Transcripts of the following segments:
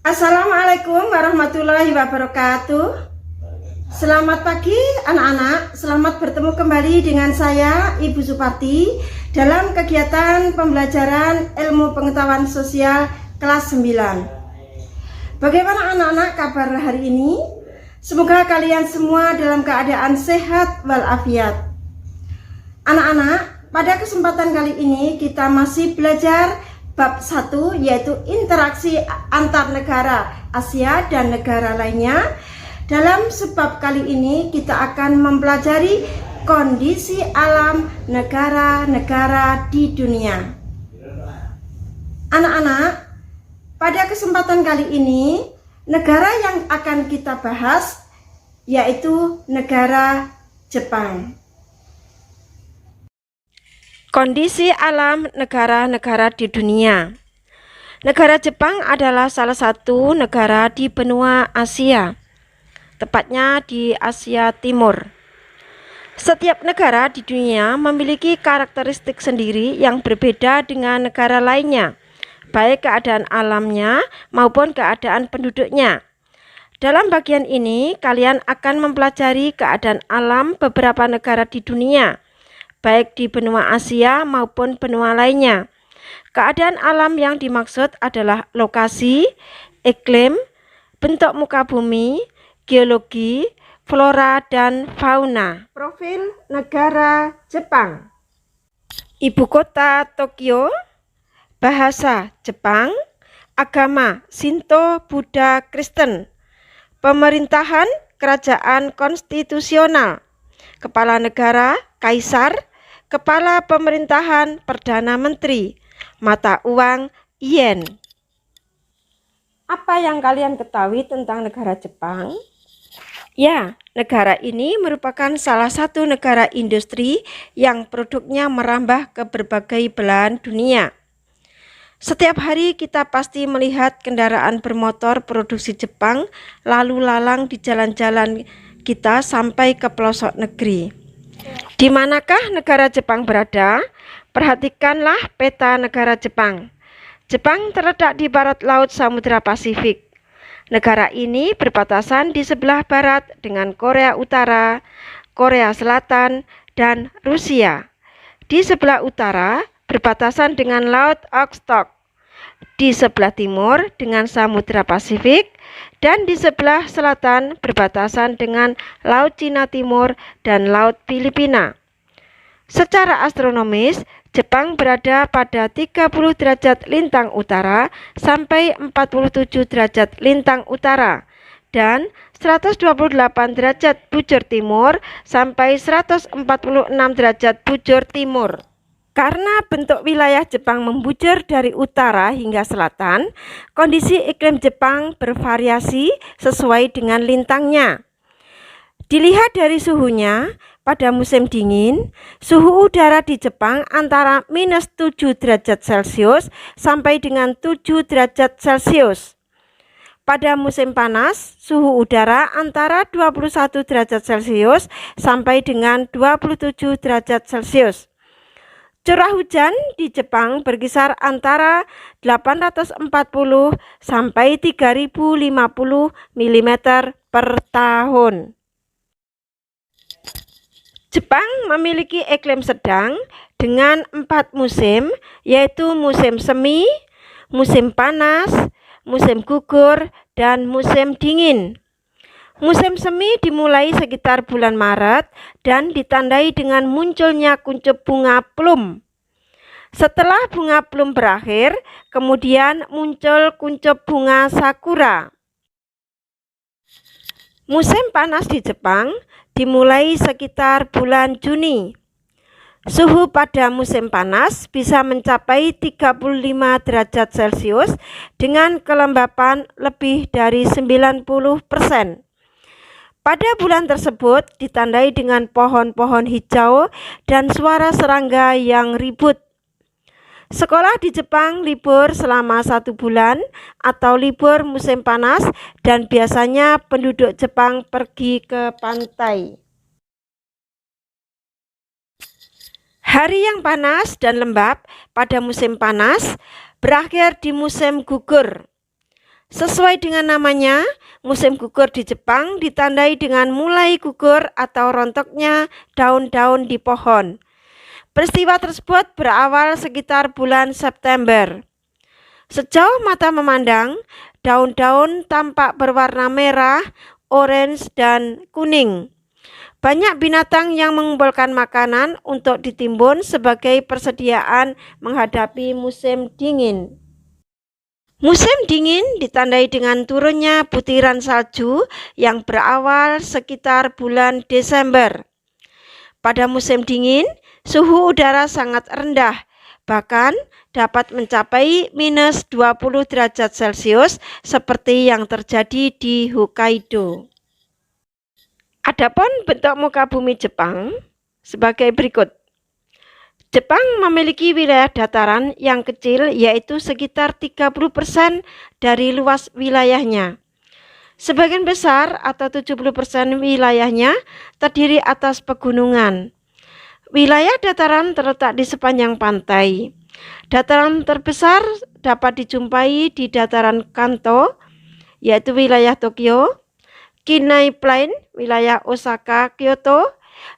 Assalamualaikum warahmatullahi wabarakatuh. Selamat pagi anak-anak, selamat bertemu kembali dengan saya Ibu Suparti dalam kegiatan pembelajaran ilmu pengetahuan sosial kelas 9. Bagaimana anak-anak kabar hari ini? Semoga kalian semua dalam keadaan sehat walafiat. Anak-anak, pada kesempatan kali ini kita masih belajar bab 1, yaitu interaksi antar negara Asia dan negara lainnya. Dalam sebab kali ini kita akan mempelajari kondisi alam negara-negara di dunia. Anak-anak, pada kesempatan kali ini negara yang akan kita bahas yaitu negara Jepang. Kondisi alam negara-negara di dunia. Negara Jepang adalah salah satu negara di benua Asia, tepatnya di Asia Timur. Setiap negara di dunia memiliki karakteristik sendiri yang berbeda dengan negara lainnya, baik keadaan alamnya maupun keadaan penduduknya. Dalam bagian ini, kalian akan mempelajari keadaan alam beberapa negara di dunia, baik di benua Asia maupun benua lainnya. Keadaan alam yang dimaksud adalah lokasi, iklim, bentuk muka bumi, geologi, flora, dan fauna. Profil negara Jepang. Ibu kota Tokyo, bahasa Jepang, agama Shinto, Buddha, Kristen, pemerintahan kerajaan konstitusional, kepala negara kaisar, kepala pemerintahan perdana menteri, mata uang yen. Apa yang kalian ketahui tentang negara Jepang? Ya, negara ini merupakan salah satu negara industri yang produknya merambah ke berbagai belahan dunia. Setiap hari kita pasti melihat kendaraan bermotor produksi Jepang lalu lalang di jalan-jalan kita sampai ke pelosok negeri. Di manakah negara Jepang berada? Perhatikanlah peta negara Jepang. Jepang terletak di barat laut Samudra Pasifik. Negara ini berbatasan di sebelah barat dengan Korea Utara, Korea Selatan, dan Rusia. Di sebelah utara berbatasan dengan Laut Okhotsk, di sebelah timur dengan Samudra Pasifik, dan di sebelah selatan berbatasan dengan Laut Cina Timur dan Laut Filipina. Secara astronomis, Jepang berada pada 30 derajat lintang utara sampai 47 derajat lintang utara dan 128 derajat bujur timur sampai 146 derajat bujur timur. Karena bentuk wilayah Jepang membujur dari utara hingga selatan, kondisi iklim Jepang bervariasi sesuai dengan lintangnya. Dilihat dari suhunya, pada musim dingin, suhu udara di Jepang antara -7 derajat Celcius sampai dengan 7 derajat Celcius. Pada musim panas, suhu udara antara 21 derajat Celcius sampai dengan 27 derajat Celcius. Curah hujan di Jepang berkisar antara 840 sampai 3050 mm per tahun. Jepang memiliki iklim sedang dengan 4 musim, yaitu musim semi, musim panas, musim gugur, dan musim dingin. Musim semi dimulai sekitar bulan Maret dan ditandai dengan munculnya kuncup bunga plum. Setelah bunga plum berakhir, kemudian muncul kuncup bunga sakura. Musim panas di Jepang dimulai sekitar bulan Juni. Suhu pada musim panas bisa mencapai 35 derajat Celcius dengan kelembapan lebih dari 90%. Pada bulan tersebut ditandai dengan pohon-pohon hijau dan suara serangga yang ribut. Sekolah di Jepang libur selama 1 bulan atau libur musim panas dan biasanya penduduk Jepang pergi ke pantai. Hari yang panas dan lembab pada musim panas berakhir di musim gugur. Sesuai dengan namanya, musim gugur di Jepang ditandai dengan mulai gugur atau rontoknya daun-daun di pohon. Peristiwa tersebut berawal sekitar bulan September. Sejauh mata memandang, daun-daun tampak berwarna merah, orange, dan kuning. Banyak binatang yang mengumpulkan makanan untuk ditimbun sebagai persediaan menghadapi musim dingin. Musim dingin ditandai dengan turunnya butiran salju yang berawal sekitar bulan Desember. Pada musim dingin, suhu udara sangat rendah, bahkan dapat mencapai minus 20 derajat Celcius seperti yang terjadi di Hokkaido. Adapun bentuk muka bumi Jepang sebagai berikut. Jepang memiliki wilayah dataran yang kecil yaitu sekitar 30% dari luas wilayahnya. Sebagian besar atau 70% wilayahnya terdiri atas pegunungan. Wilayah dataran terletak di sepanjang pantai. Dataran terbesar dapat dijumpai di dataran Kanto, yaitu wilayah Tokyo, Kinai Plain, wilayah Osaka, Kyoto,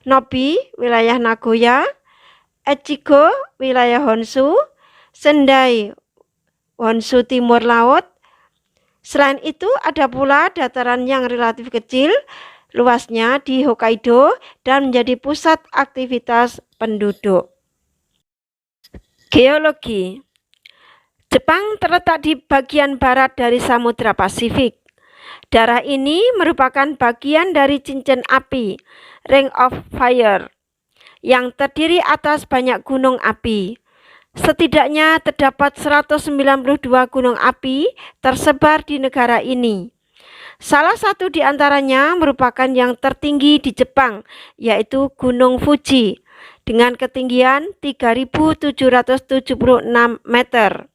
Nobi, wilayah Nagoya, Echigo, wilayah Honshu, Sendai, Honshu Timur Laut. Selain itu ada pula dataran yang relatif kecil luasnya di Hokkaido dan menjadi pusat aktivitas penduduk. Geologi. Jepang terletak di bagian barat dari Samudra Pasifik. Daerah ini merupakan bagian dari cincin api, Ring of Fire, yang terdiri atas banyak gunung api. Setidaknya terdapat 192 gunung api tersebar di negara ini. Salah satu di antaranya merupakan yang tertinggi di Jepang, yaitu Gunung Fuji, dengan ketinggian 3.776 meter.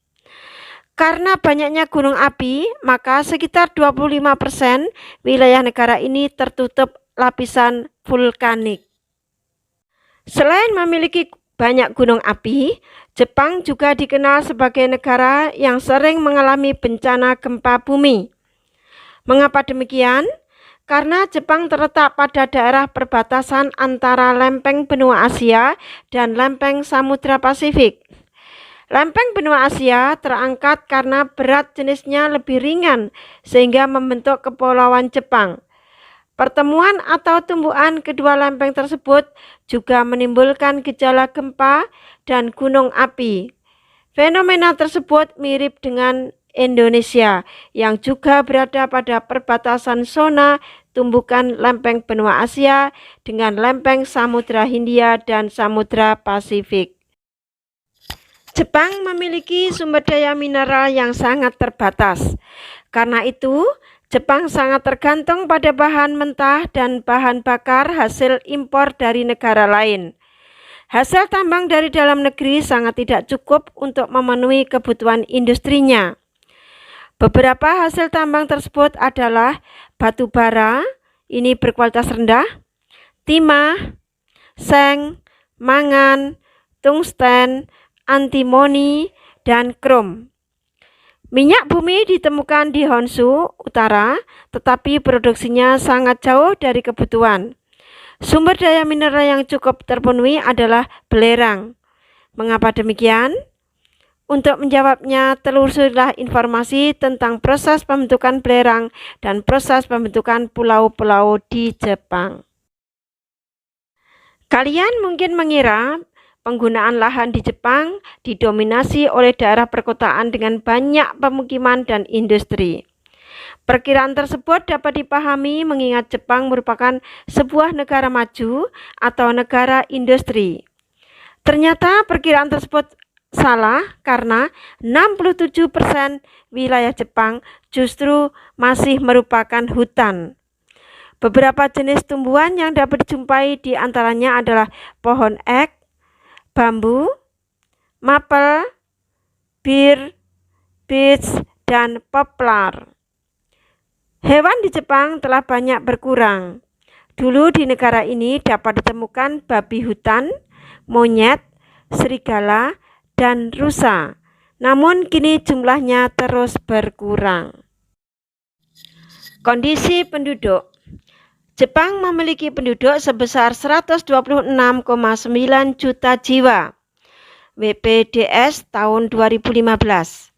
Karena banyaknya gunung api, maka sekitar 25% wilayah negara ini tertutup lapisan vulkanik. Selain memiliki banyak gunung api, Jepang juga dikenal sebagai negara yang sering mengalami bencana gempa bumi. Mengapa demikian? Karena Jepang terletak pada daerah perbatasan antara lempeng benua Asia dan lempeng Samudra Pasifik. Lempeng benua Asia terangkat karena berat jenisnya lebih ringan sehingga membentuk kepulauan Jepang. Pertemuan atau tumbuhan kedua lempeng tersebut juga menimbulkan gejala gempa dan gunung api. Fenomena tersebut mirip dengan Indonesia yang juga berada pada perbatasan zona tumbukan lempeng benua Asia dengan lempeng Samudra Hindia dan Samudra Pasifik. Jepang memiliki sumber daya mineral yang sangat terbatas. Karena itu, Jepang sangat tergantung pada bahan mentah dan bahan bakar hasil impor dari negara lain. Hasil tambang dari dalam negeri sangat tidak cukup untuk memenuhi kebutuhan industrinya. Beberapa hasil tambang tersebut adalah batu bara, ini berkualitas rendah, timah, seng, mangan, tungsten, antimoni, dan krom. Minyak bumi ditemukan di Honshu Utara, tetapi produksinya sangat jauh dari kebutuhan. Sumber daya mineral yang cukup terpenuhi adalah belerang. Mengapa demikian? Untuk menjawabnya, telusurilah informasi tentang proses pembentukan belerang dan proses pembentukan pulau-pulau di Jepang. Kalian mungkin mengira penggunaan lahan di Jepang didominasi oleh daerah perkotaan dengan banyak pemukiman dan industri. Perkiraan tersebut dapat dipahami mengingat Jepang merupakan sebuah negara maju atau negara industri. Ternyata perkiraan tersebut salah karena 67% wilayah Jepang justru masih merupakan hutan. Beberapa jenis tumbuhan yang dapat dijumpai di antaranya adalah pohon ek, bambu, maple, bir, beech, dan poplar. Hewan di Jepang telah banyak berkurang. Dulu di negara ini dapat ditemukan babi hutan, monyet, serigala, dan rusa. Namun kini jumlahnya terus berkurang. Kondisi penduduk. Jepang memiliki penduduk sebesar 126,9 juta jiwa. WPDS tahun 2015.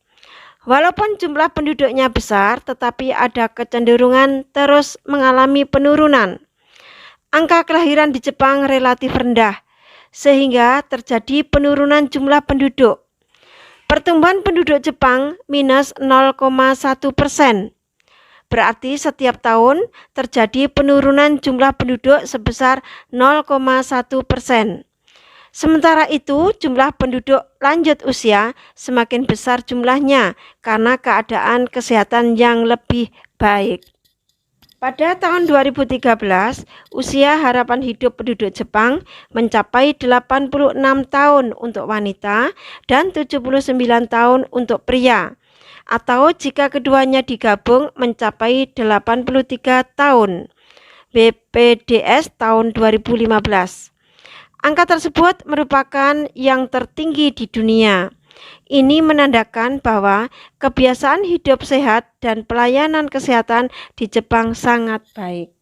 Walaupun jumlah penduduknya besar, tetapi ada kecenderungan terus mengalami penurunan. Angka kelahiran di Jepang relatif rendah, sehingga terjadi penurunan jumlah penduduk. Pertumbuhan penduduk Jepang minus 0,1%. Berarti setiap tahun terjadi penurunan jumlah penduduk sebesar 0,1%. Sementara itu, jumlah penduduk lanjut usia semakin besar jumlahnya karena keadaan kesehatan yang lebih baik. Pada tahun 2013, usia harapan hidup penduduk Jepang mencapai 86 tahun untuk wanita dan 79 tahun untuk pria. Atau jika keduanya digabung mencapai 83 tahun. BPDS tahun 2015. Angka tersebut merupakan yang tertinggi di dunia. Ini menandakan bahwa kebiasaan hidup sehat dan pelayanan kesehatan di Jepang sangat baik.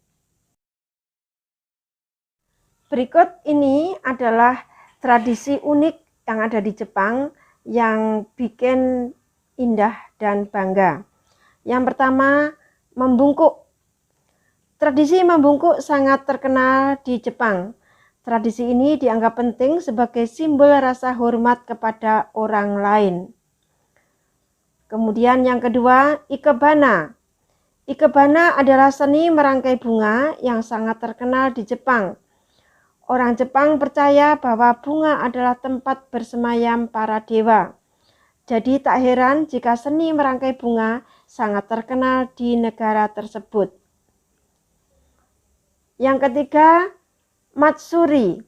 Berikut ini adalah tradisi unik yang ada di Jepang yang bikin indah dan bangga. Yang pertama, membungkuk. Tradisi membungkuk sangat terkenal di Jepang. Tradisi ini dianggap penting sebagai simbol rasa hormat kepada orang lain. Kemudian yang kedua, ikebana. Ikebana adalah seni merangkai bunga yang sangat terkenal di Jepang. Orang Jepang percaya bahwa bunga adalah tempat bersemayam para dewa. Jadi tak heran jika seni merangkai bunga sangat terkenal di negara tersebut. Yang ketiga, Matsuri.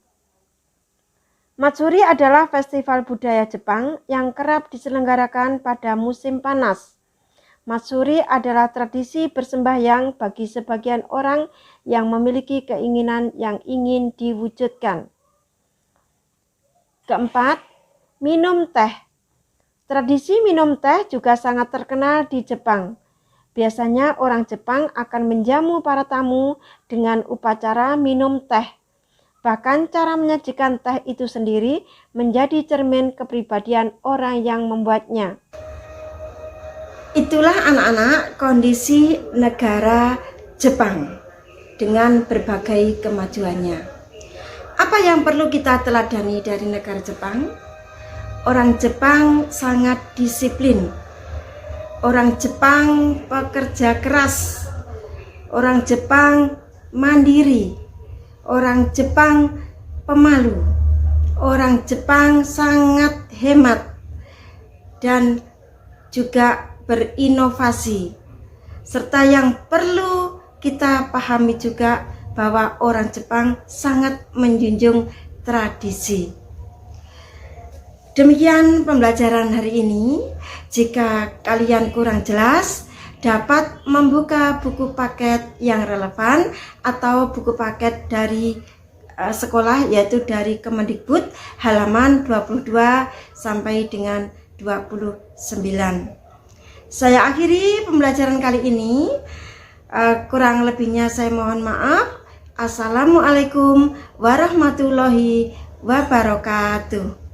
Matsuri adalah festival budaya Jepang yang kerap diselenggarakan pada musim panas. Matsuri adalah tradisi bersembahyang bagi sebagian orang yang memiliki keinginan yang ingin diwujudkan. Keempat, minum teh. Tradisi minum teh juga sangat terkenal di Jepang. Biasanya orang Jepang akan menjamu para tamu dengan upacara minum teh. Bahkan cara menyajikan teh itu sendiri menjadi cermin kepribadian orang yang membuatnya. Itulah anak-anak kondisi negara Jepang dengan berbagai kemajuannya. Apa yang perlu kita teladani dari negara Jepang? Orang Jepang sangat disiplin. Orang Jepang pekerja keras. Orang Jepang mandiri. Orang Jepang pemalu. Orang Jepang sangat hemat dan juga berinovasi. Serta yang perlu kita pahami juga bahwa orang Jepang sangat menjunjung tradisi. Demikian pembelajaran hari ini. Jika kalian kurang jelas, dapat membuka buku paket yang relevan atau buku paket dari sekolah, yaitu dari Kemendikbud halaman 22 sampai dengan 29. Saya akhiri pembelajaran kali ini. Kurang lebihnya saya mohon maaf. Assalamualaikum warahmatullahi wabarakatuh.